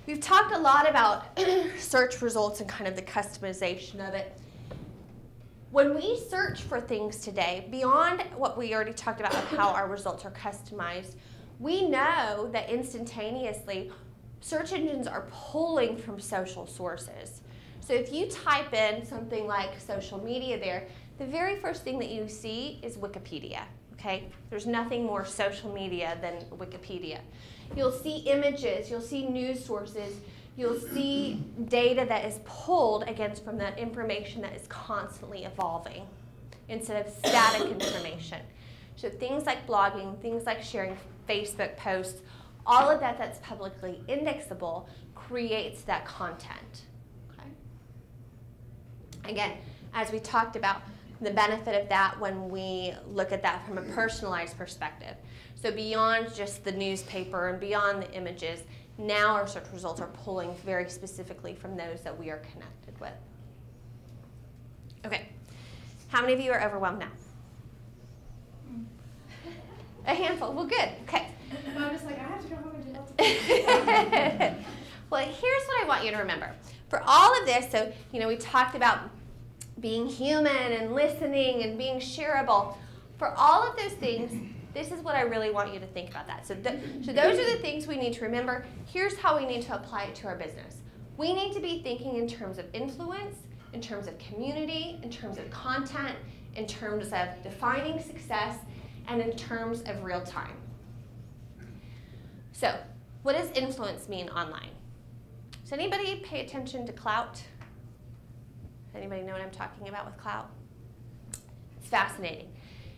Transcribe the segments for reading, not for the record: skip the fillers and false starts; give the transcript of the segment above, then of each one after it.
We've talked a lot about search results and kind of the customization of it. When we search for things today, beyond what we already talked about of how our results are customized, we know that instantaneously search engines are pulling from social sources. So if you type in something like social media there, the very first thing that you see is Wikipedia, okay? There's nothing more social media than Wikipedia. You'll see images, you'll see news sources, you'll see data that is pulled, again, from that information that is constantly evolving instead of static information. So things like blogging, things like sharing Facebook posts, all of that that's publicly indexable creates that content. Okay? Again, as we talked about, the benefit of that when we look at that from a personalized perspective. So beyond just the newspaper and beyond the images, now our search results are pulling very specifically from those that we are connected with. Okay, how many of you are overwhelmed now? A handful, well good, okay. I'm just like, I have to go home and do lots of things. Well, here's what I want you to remember. For all of this, so, we talked about being human and listening and being shareable. For all of those things, this is what I really want you to think about that. So those are the things we need to remember. Here's how we need to apply it to our business. We need to be thinking in terms of influence, in terms of community, in terms of content, in terms of defining success, and in terms of real time. So what does influence mean online? Does anybody pay attention to clout? Anybody know what I'm talking about with clout? It's fascinating.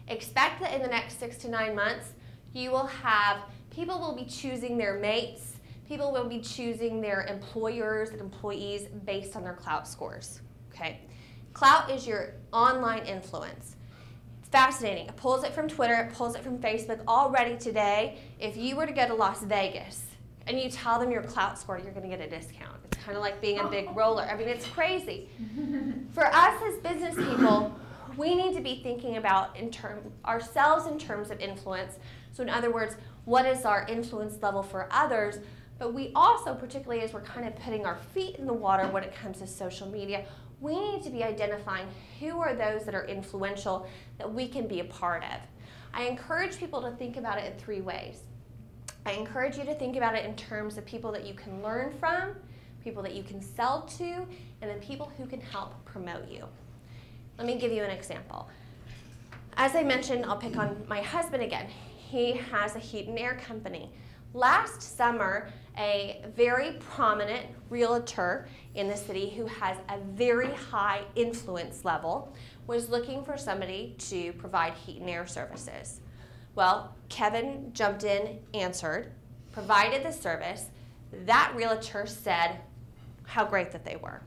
Expect that in the next 6 to 9 months, you will have, people will be choosing their mates, people will be choosing their employers and employees based on their clout scores, okay? Clout is your online influence. It's fascinating. It pulls it from Twitter, it pulls it from Facebook. Already today, if you were to go to Las Vegas and you tell them your clout score, you're going to get a discount. It's kind of like being a big roller. I mean, it's crazy. For us as business people, we need to be thinking about ourselves in terms of influence. So in other words, what is our influence level for others? But we also, particularly as we're kind of putting our feet in the water when it comes to social media, we need to be identifying who are those that are influential that we can be a part of. I encourage people to think about it in 3 ways. I encourage you to think about it in terms of people that you can learn from, people that you can sell to, and then people who can help promote you. Let me give you an example. As I mentioned, I'll pick on my husband again. He has a heat and air company. Last summer, a very prominent realtor in the city who has a very high influence level was looking for somebody to provide heat and air services. Well, Kevin jumped in, answered, provided the service. That realtor said how great that they were.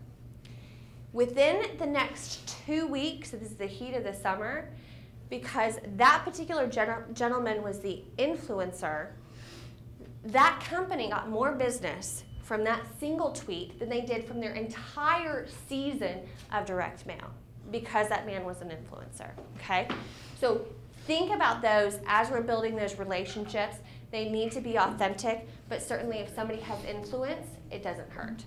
Within the next 2 weeks, so this is the heat of the summer, because that particular gentleman was the influencer, that company got more business from that single tweet than they did from their entire season of direct mail, because that man was an influencer, okay? So think about those as we're building those relationships. They need to be authentic, but certainly if somebody has influence, it doesn't hurt.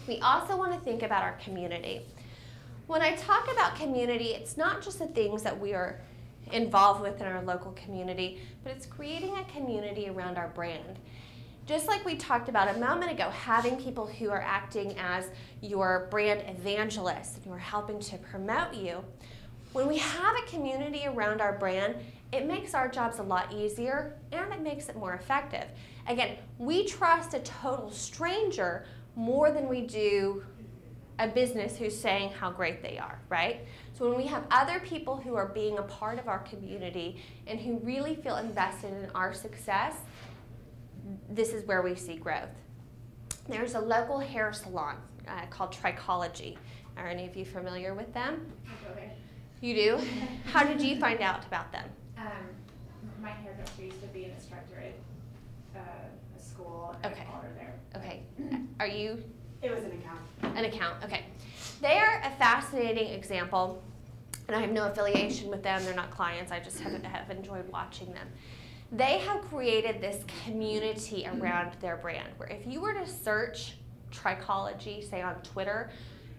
We also want to think about our community. When I talk about community, it's not just the things that we are involved with in our local community, but it's creating a community around our brand. Just like we talked about a moment ago, having people who are acting as your brand evangelists and who are helping to promote you. When we have a community around our brand, it makes our jobs a lot easier and it makes it more effective. Again, we trust a total stranger more than we do a business who's saying how great they are, right? So when we have other people who are being a part of our community and who really feel invested in our success, this is where we see growth. There's a local hair salon called Trichology. Are any of you familiar with them? Okay. You do? How did you find out about them? My hairdresser used to be an instructor at a school, and I followed her there. Okay. Are you? It was an account. An account, okay. They are a fascinating example, and I have no affiliation with them. They're not clients. I just have enjoyed watching them. They have created this community around their brand where if you were to search Trichology, say on Twitter,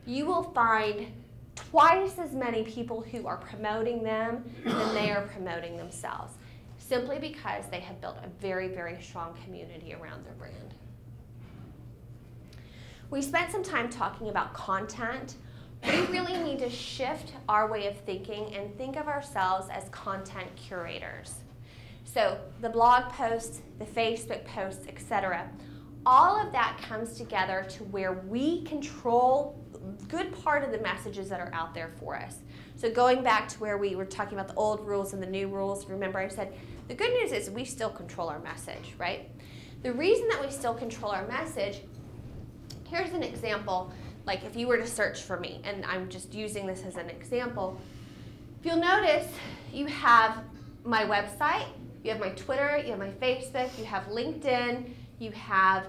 you will find twice as many people who are promoting them than they are promoting themselves, simply because they have built a very, very strong community around their brand. We spent some time talking about content. We really need to shift our way of thinking and think of ourselves as content curators. So the blog posts, the Facebook posts, etc., all of that comes together to where we control a good part of the messages that are out there for us. So going back to where we were talking about the old rules and the new rules, remember I said the good news is we still control our message, right? The reason that we still control our message, here's an example, like if you were to search for me, and I'm just using this as an example, if you'll notice you have my website, you have my Twitter, you have my Facebook, you have LinkedIn, you have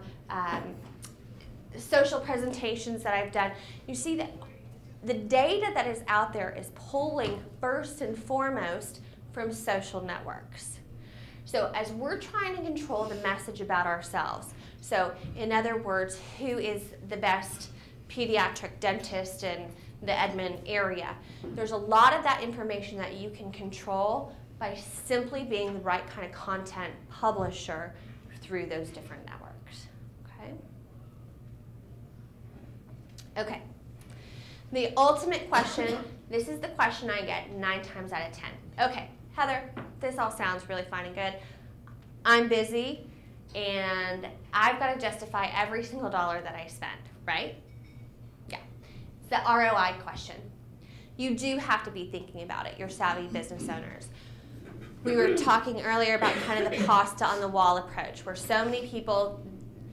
social presentations that I've done. You see that the data that is out there is pulling first and foremost from social networks. So as we're trying to control the message about ourselves, so in other words, who is the best pediatric dentist in the Edmond area, there's a lot of that information that you can control by simply being the right kind of content publisher through those different networks, okay? Okay, the ultimate question, this is the question I get 9 times out of 10. Okay, Heather, this all sounds really fine and good. I'm busy and I've got to justify every single dollar that I spend, right? Yeah, it's the ROI question. You do have to be thinking about it, you're savvy business owners. We were talking earlier about kind of the pasta on the wall approach, where so many people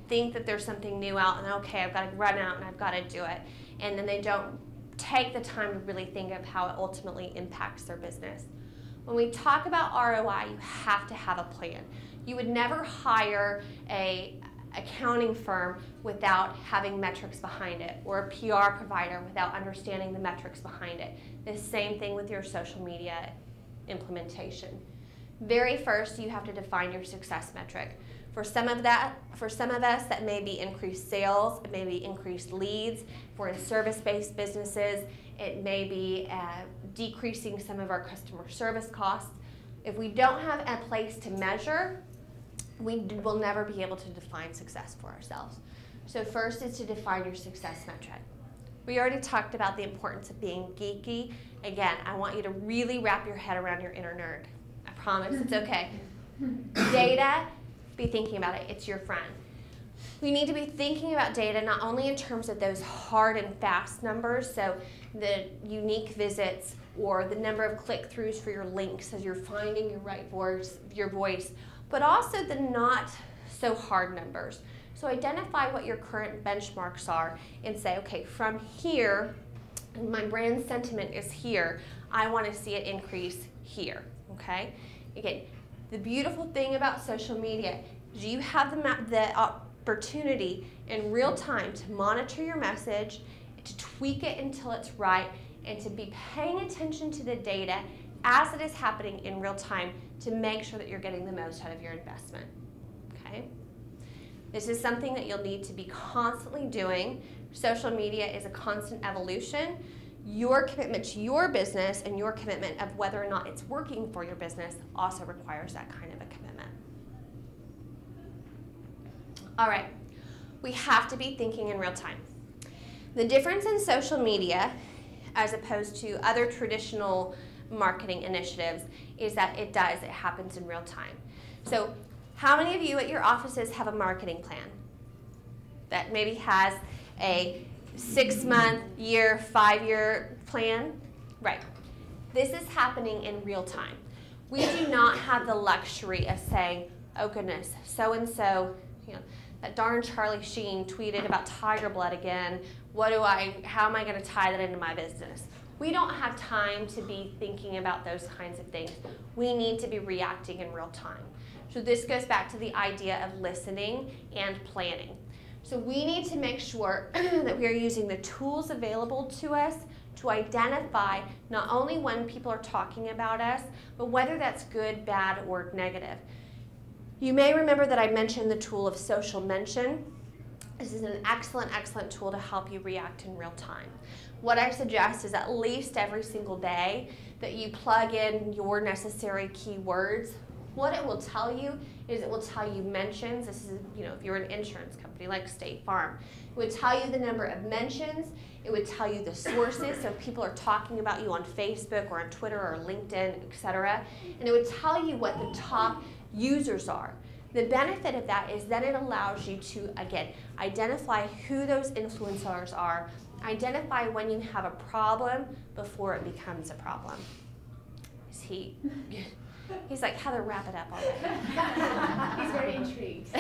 think that there's something new out and okay, I've got to run out and I've got to do it. And then they don't take the time to really think of how it ultimately impacts their business. When we talk about ROI, you have to have a plan. You would never hire an accounting firm without having metrics behind it, or a PR provider without understanding the metrics behind it. The same thing with your social media implementation. Very first, you have to define your success metric. For some of us, that may be increased sales, it may be increased leads. If we're in service-based businesses, it may be decreasing some of our customer service costs. If we don't have a place to measure, we will never be able to define success for ourselves. So first is to define your success metric. We already talked about the importance of being geeky. Again, I want you to really wrap your head around your inner nerd. I promise, it's okay. Data, be thinking about it, it's your friend. We need to be thinking about data not only in terms of those hard and fast numbers, so the unique visits or the number of click-throughs for your links as you're finding your voice, but also the not so hard numbers. So identify what your current benchmarks are and say, okay, from here, my brand sentiment is here, I want to see it increase here, okay? Again, the beautiful thing about social media is you have the opportunity in real time to monitor your message, to tweak it until it's right, and to be paying attention to the data as it is happening in real time to make sure that you're getting the most out of your investment, okay? This is something that you'll need to be constantly doing. Social media is a constant evolution. Your commitment to your business and your commitment of whether or not it's working for your business also requires that kind of a commitment. All right, we have to be thinking in real time. The difference in social media as opposed to other traditional marketing initiatives is that it happens in real time. So how many of you at your offices have a marketing plan that maybe has a 6-month, year, 5-year plan? Right. This is happening in real time. We do not have the luxury of saying, oh goodness, so-and-so, that darn Charlie Sheen tweeted about tiger blood again. How am I going to tie that into my business? We don't have time to be thinking about those kinds of things. We need to be reacting in real time. So this goes back to the idea of listening and planning. So we need to make sure that we are using the tools available to us to identify not only when people are talking about us, but whether that's good, bad, or negative. You may remember that I mentioned the tool of social mention. This is an excellent, excellent tool to help you react in real time. What I suggest is at least every single day that you plug in your necessary keywords. What it will tell you is it will tell you mentions. This is, if you're an insurance company like State Farm, it would tell you the number of mentions. It would tell you the sources, so if people are talking about you on Facebook or on Twitter or LinkedIn, etc. And it would tell you what the top users are. The benefit of that is then it allows you to, again, identify who those influencers are, identify when you have a problem before it becomes a problem. He's like, Heather, wrap it up already. He's very intrigued.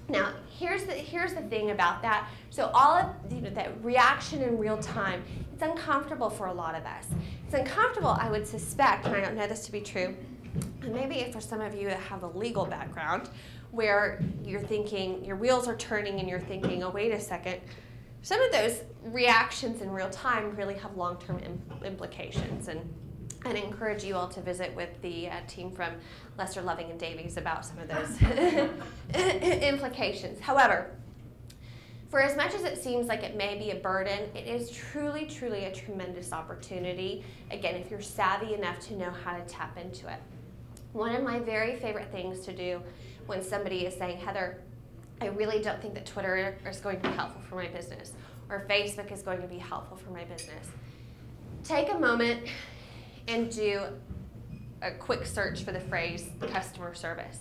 Now, here's the thing about that. So all of that reaction in real time, it's uncomfortable for a lot of us. It's uncomfortable, I would suspect, and I don't know this to be true, and maybe for some of you that have a legal background, where you're thinking, your wheels are turning and you're thinking, oh, wait a second. Some of those reactions in real time really have long-term implications. And I'd encourage you all to visit with the team from Lester Loving and Davies about some of those implications. However, for as much as it seems like it may be a burden, it is truly, truly a tremendous opportunity, again, if you're savvy enough to know how to tap into it. One of my very favorite things to do when somebody is saying, Heather, I really don't think that Twitter is going to be helpful for my business, or Facebook is going to be helpful for my business. Take a moment and do a quick search for the phrase customer service.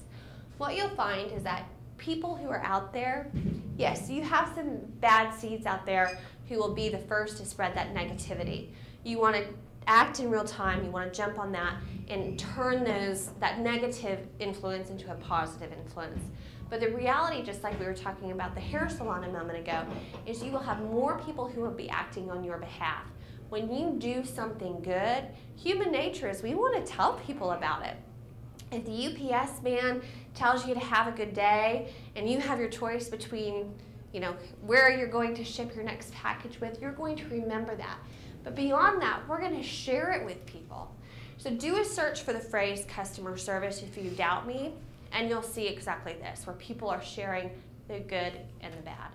What you'll find is that people who are out there, yes, you have some bad seeds out there who will be the first to spread that negativity. You want to act in real time, you want to jump on that and turn that negative influence into a positive influence. But the reality, just like we were talking about the hair salon a moment ago, is you will have more people who will be acting on your behalf. When you do something good, human nature is we want to tell people about it. If the UPS man tells you to have a good day and you have your choice between, where you're going to ship your next package with, you're going to remember that. But beyond that, we're going to share it with people. So do a search for the phrase customer service if you doubt me, and you'll see exactly this, where people are sharing the good and the bad.